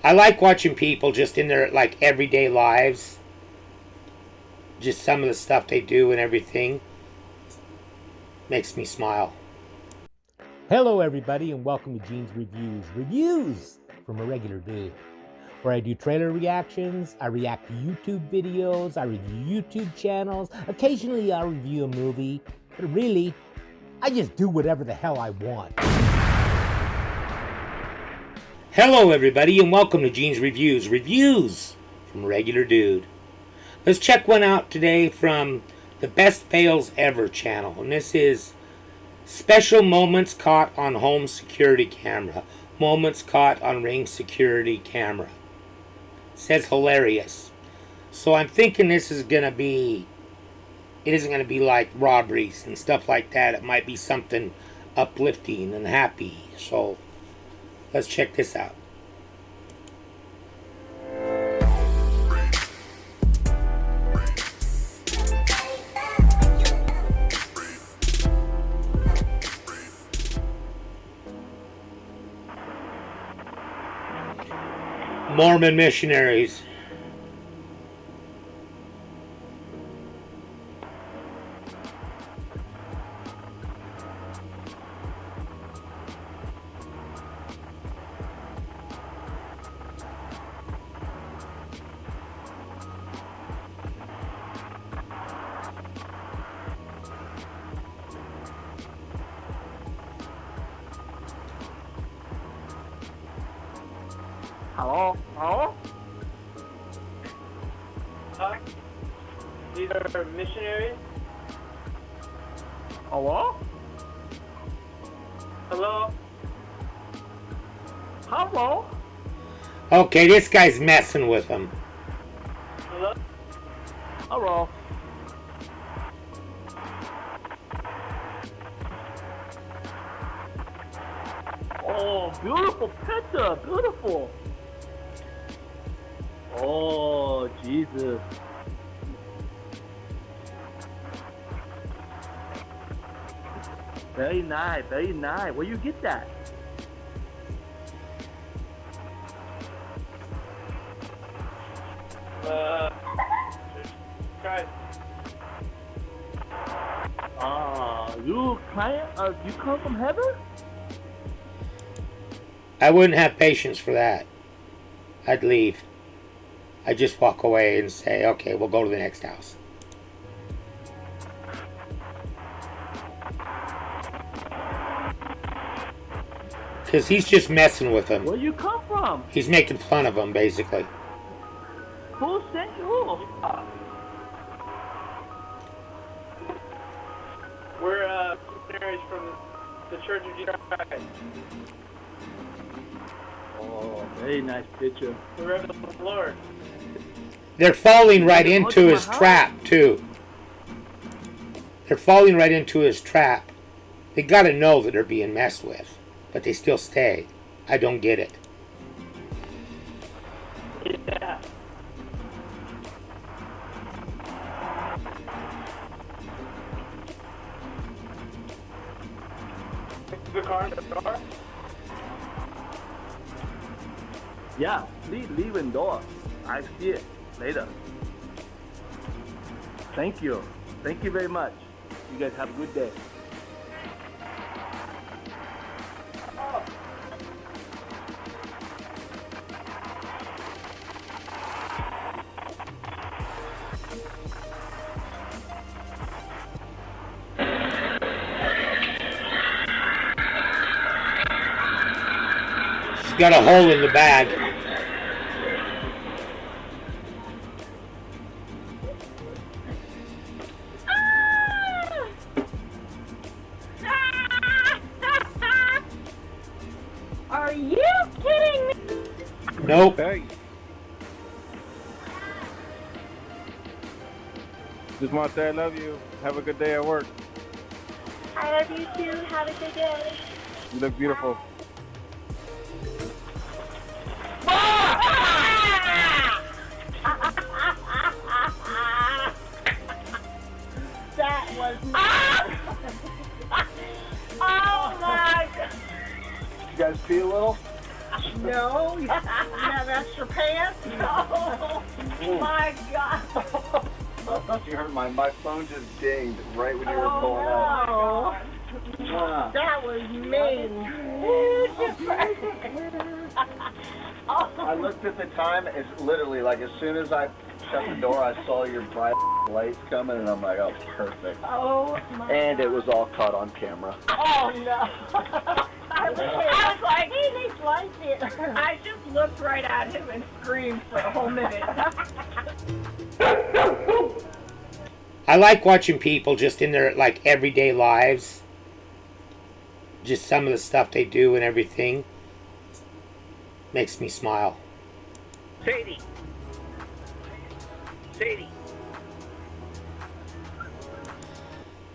I like watching people just in their like everyday lives. Just some of the stuff they do and everything makes me smile. Hello, everybody, and welcome to Gene's Reviews. Reviews from a regular dude, where I do trailer reactions, I react to YouTube videos, I review YouTube channels. Occasionally, I'll review a movie, but really, I just do whatever the hell I want. Hello, everybody, and welcome to Gene's Reviews. Reviews from a regular dude. Let's check one out today from the Best Fails Ever channel, and this is Special Moments Caught on Home Security Camera. Moments Caught on Ring Security Camera. It says hilarious. So I'm thinking this is going to be, it isn't going to be like robberies and stuff like that. It might be something uplifting and happy. So let's check this out. Mormon missionaries. Hello? Hello? Hi. These are missionaries. Hello? Hello? Hello? Okay, this guy's messing with them. Hello? Hello? Oh, beautiful picture, beautiful. Oh, Jesus. Very nice, very nice. Where you get that? Guys. You client? You come from heaven? I wouldn't have patience for that. I'd leave. I'd just walk away and say, okay, we'll go to the next house. Because he's just messing with them. Where you come from? He's making fun of them, basically. Who sent you? We're missionaries from the Church of Jesus Christ. Oh, very nice picture. The Reverend of the Lord. They're falling right into his trap, too. They're falling right into his trap. They gotta know that they're being messed with, but they still stay. I don't get it. Yeah. The car in the car? Yeah, leave in door. I see it later. Thank you. Thank you very much. You guys have a good day. She's got a hole in the bag. Are you kidding me? Nope. Hey. Just want to say I love you. Have a good day at work. I love you too. Have a good day. You look beautiful. That was not. Oh my God. You guys pee a little? No, never my God. You heard my phone just dinged right when you were pulling up. Oh, that was mean. I looked at the time. It's literally like as soon as I shut the door, I saw your bright lights coming, and I'm like, oh, perfect. Oh, my And God. it was all caught on camera. Oh, no. I was like, they sliced it. I just looked right at him and screamed for a whole minute. I like watching people just in their like everyday lives. Just some of the stuff they do and everything makes me smile. Sadie. Sadie.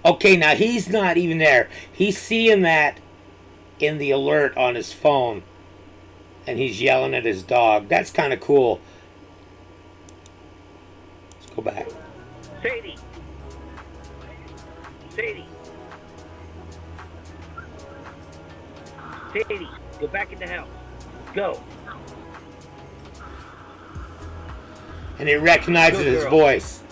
Okay, now he's not even there. He's seeing that in the alert on his phone, and he's yelling at his dog. That's kind of cool. Let's go back. Sadie. Sadie. Sadie, go back in the house. Go. And it recognizes Good his girl. voice.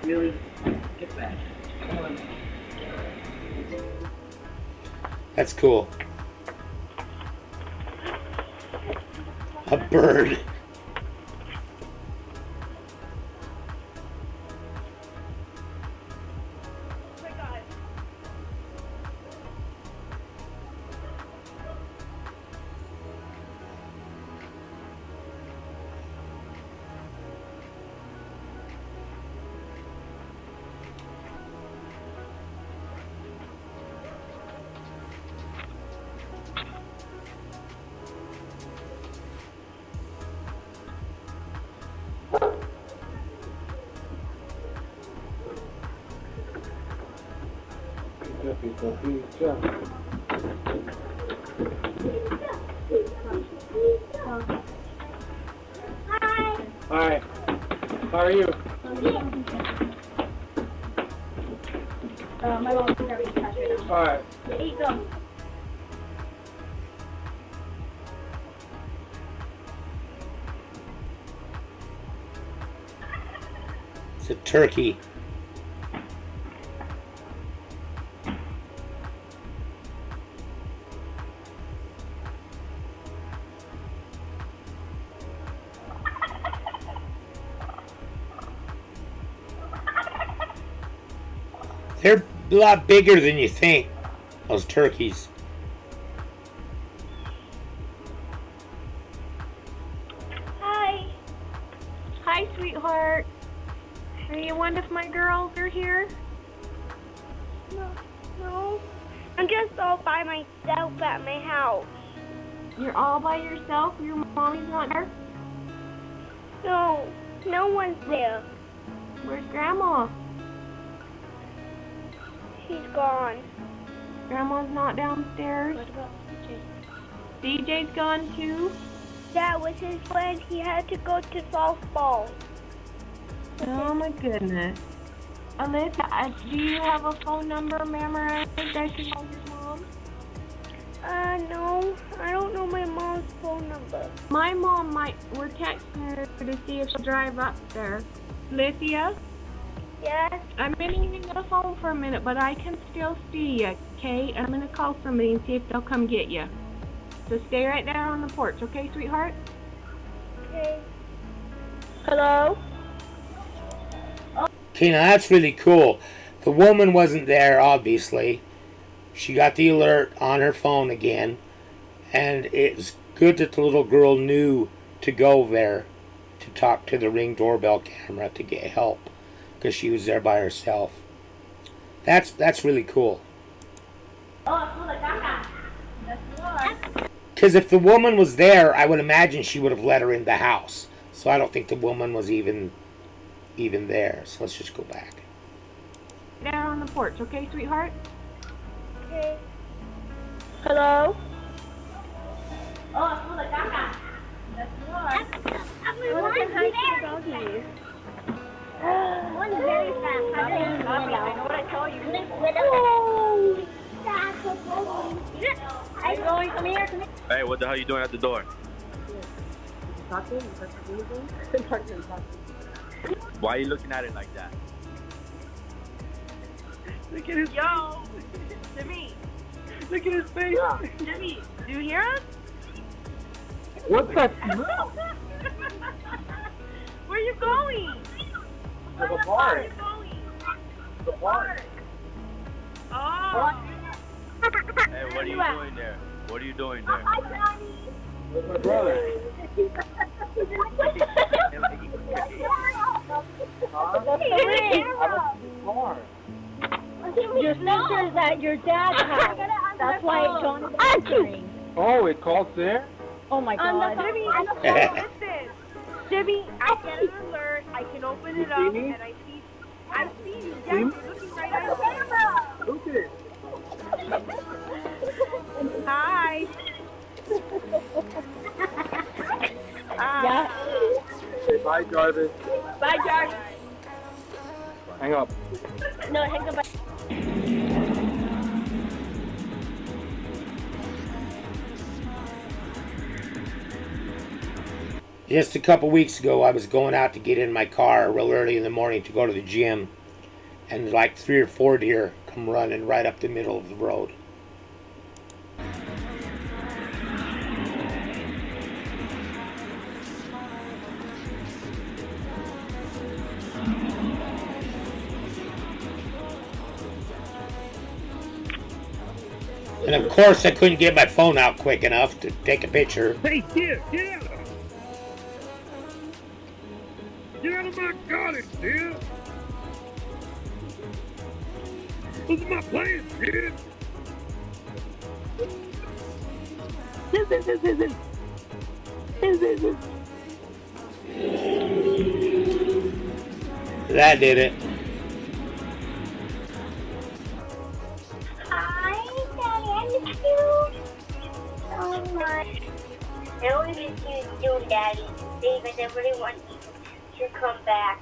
Really? Get back. Come on. That's cool. A bird. Oh my God. Hi. Hi. How are you? My mom's grabbing trash right now. All right. Eat them. It's a turkey. They're a lot bigger than you think, those turkeys. Hi. Hi, sweetheart. Are you one of my girls are here? No. I'm just all by myself at my house. You're all by yourself? Your mommy's not there? No. No one's there. Where's Grandma? She's gone. Grandma's not downstairs? What about DJ's gone too? That was his friend. He had to go to softball. Oh my goodness. Alyssa, do you have a phone number memorized that I can call your mom? No. I don't know my mom's phone number. My mom we're texting her to see if she'll drive up there. Lydia, Yes? I'm going to hang the phone for a minute, but I can still see you, okay? I'm going to call somebody and see if they'll come get you. So stay right there on the porch, okay, sweetheart? Okay. Hello? Okay, now that's really cool. The woman wasn't there, obviously. She got the alert on her phone again. And it's good that the little girl knew to go there to talk to the Ring doorbell camera to get help. Because she was there by herself. That's really cool. Because if the woman was there, I would imagine she would have let her in the house. So I don't think the woman was even there. So let's just go back. There on the porch, okay, sweetheart? Okay. Hello? One's very fast. I know what I tell you. Oh, Come here, come here. Hey, what the hell are you doing at the door? Talking? Why are you looking at it like that? Look at his Yo, Jimmy, Look at his face. Jimmy, do you hear us? What's that smell? Where are you going? To the Where bar. are you going? The bar. Oh. Hey, what are you doing there? What are you doing there? With my brother. Your sister's at your dad's house. That's why John is answering. Oh, it calls there? Oh my God. Jimmy, listen. Jimmy, I get an alert. I can open it up, and I see you. Yes, you're looking right at me. Look at it. Hi. Yeah. Say bye, Jarvis. Bye, Jarvis. Hang up. No, hang on. Just a couple weeks ago, I was going out to get in my car real early in the morning to go to the gym, and like 3 or 4 deer come running right up the middle of the road. And of course, I couldn't get my phone out quick enough to take a picture. Hey, dear, get out! Get out of my garden, dear! Those are my plants, dear! That did it. Hi, Daddy. I miss you so much. I only miss you too, Daddy. David, I really want you to come back.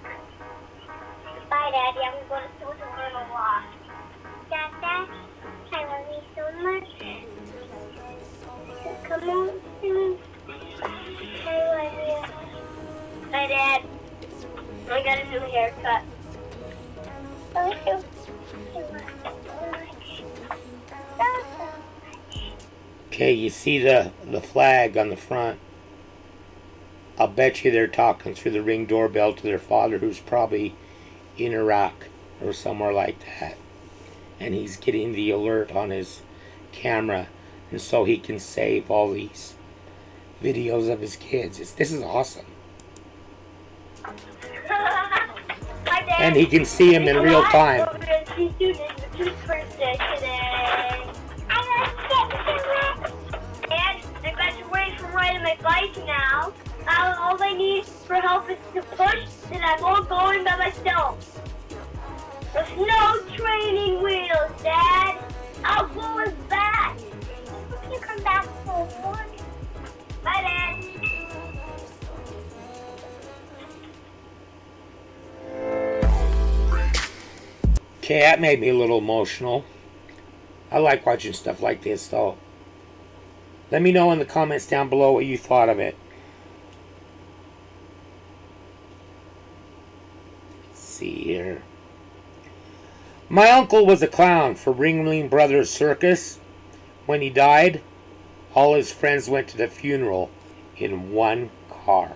Bye, Daddy. I'm going to school to learn a lot. Dada, I love you so much. Come on. I love you. Hi, Dad. I got a new haircut. Thank you. Okay, you see the flag on the front. I'll bet you they're talking through the Ring doorbell to their father, who's probably in Iraq or somewhere like that. And he's getting the alert on his camera, and so he can save all these videos of his kids. This is awesome. And he can see him in real time. My bike now. All I need for help is to push, and I'm all going by myself. There's no training wheels, Dad. I'll go as back. You can come back for one. Bye, Dad. Okay, that made me a little emotional. I like watching stuff like this, though. Let me know in the comments down below what you thought of it. Let's see here. My uncle was a clown for Ringling Brothers Circus. When he died, all his friends went to the funeral in one car.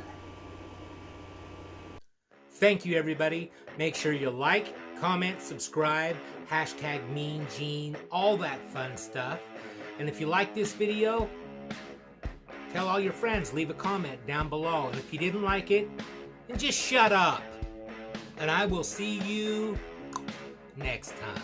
Thank you, everybody. Make sure you like, comment, subscribe, hashtag Mean Gene, all that fun stuff. And if you like this video, tell all your friends, leave a comment down below. And if you didn't like it, then just shut up. And I will see you next time.